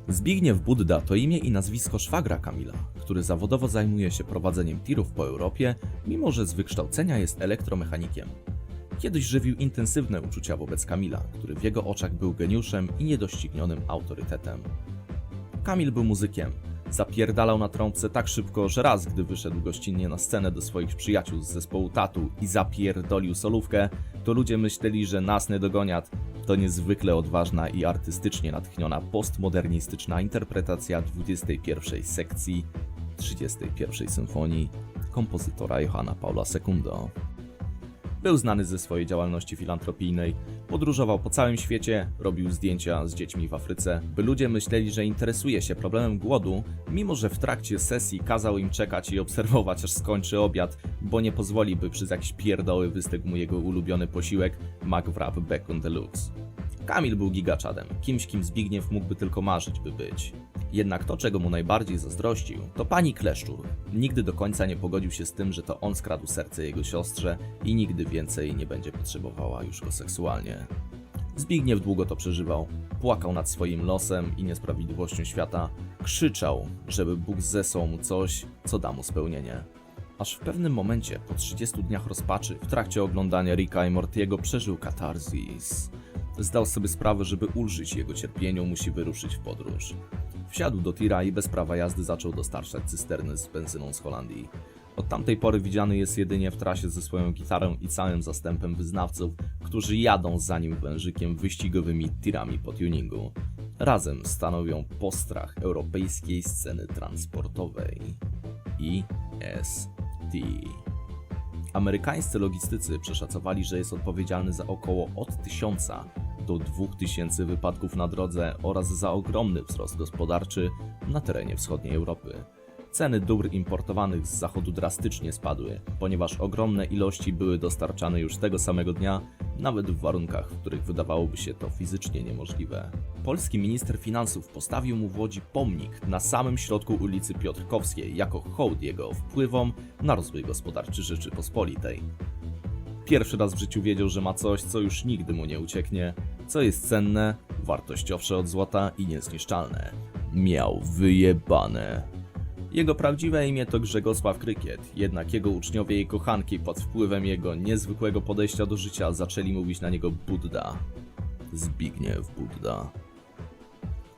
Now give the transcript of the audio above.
Zbigniew Budda to imię i nazwisko szwagra Kamila, który zawodowo zajmuje się prowadzeniem tirów po Europie, mimo że z wykształcenia jest elektromechanikiem. Kiedyś żywił intensywne uczucia wobec Kamila, który w jego oczach był geniuszem i niedoścignionym autorytetem. Kamil był muzykiem. Zapierdalał na trąbce tak szybko, że raz, gdy wyszedł gościnnie na scenę do swoich przyjaciół z zespołu Tatu i zapierdolił solówkę, to ludzie myśleli, że nas nie dogoniat. To niezwykle odważna i artystycznie natchniona postmodernistyczna interpretacja 21 sekcji 31 symfonii kompozytora Johanna Paula II. Był znany ze swojej działalności filantropijnej, podróżował po całym świecie, robił zdjęcia z dziećmi w Afryce, by ludzie myśleli, że interesuje się problemem głodu, mimo że w trakcie sesji kazał im czekać i obserwować, aż skończy obiad, bo nie pozwoli, by przez jakieś pierdoły wystygł mu jego ulubiony posiłek McWrap Bacon Deluxe. Kamil był gigaczadem, kimś, kim Zbigniew mógłby tylko marzyć, by być. Jednak to, czego mu najbardziej zazdrościł, to pani Kleszczur. Nigdy do końca nie pogodził się z tym, że to on skradł serce jego siostrze i nigdy więcej nie będzie potrzebowała już go seksualnie. Zbigniew długo to przeżywał. Płakał nad swoim losem i niesprawiedliwością świata. Krzyczał, żeby Bóg zesłał mu coś, co da mu spełnienie. Aż w pewnym momencie, po 30 dniach rozpaczy, w trakcie oglądania Ricka i Mortiego przeżył katarzis. Zdał sobie sprawę, żeby ulżyć jego cierpieniu, musi wyruszyć w podróż. Wsiadł do tira i bez prawa jazdy zaczął dostarczać cysterny z benzyną z Holandii. Od tamtej pory widziany jest jedynie w trasie ze swoją gitarą i całym zastępem wyznawców, którzy jadą za nim wężykiem wyścigowymi tirami po tuningu. Razem stanowią postrach europejskiej sceny transportowej. EST. Amerykańscy logistycy przeszacowali, że jest odpowiedzialny za około od 1000 do 2000 wypadków na drodze oraz za ogromny wzrost gospodarczy na terenie wschodniej Europy. Ceny dóbr importowanych z zachodu drastycznie spadły, ponieważ ogromne ilości były dostarczane już tego samego dnia, nawet w warunkach, w których wydawałoby się to fizycznie niemożliwe. Polski minister finansów postawił mu w Łodzi pomnik na samym środku ulicy Piotrkowskiej jako hołd jego wpływom na rozwój gospodarczy Rzeczypospolitej. Pierwszy raz w życiu wiedział, że ma coś, co już nigdy mu nie ucieknie, co jest cenne, wartościowsze od złota i niezniszczalne. Miał wyjebane. Jego prawdziwe imię to Grzegosław Krykiet, jednak jego uczniowie i kochanki pod wpływem jego niezwykłego podejścia do życia zaczęli mówić na niego Budda. Zbigniew Budda.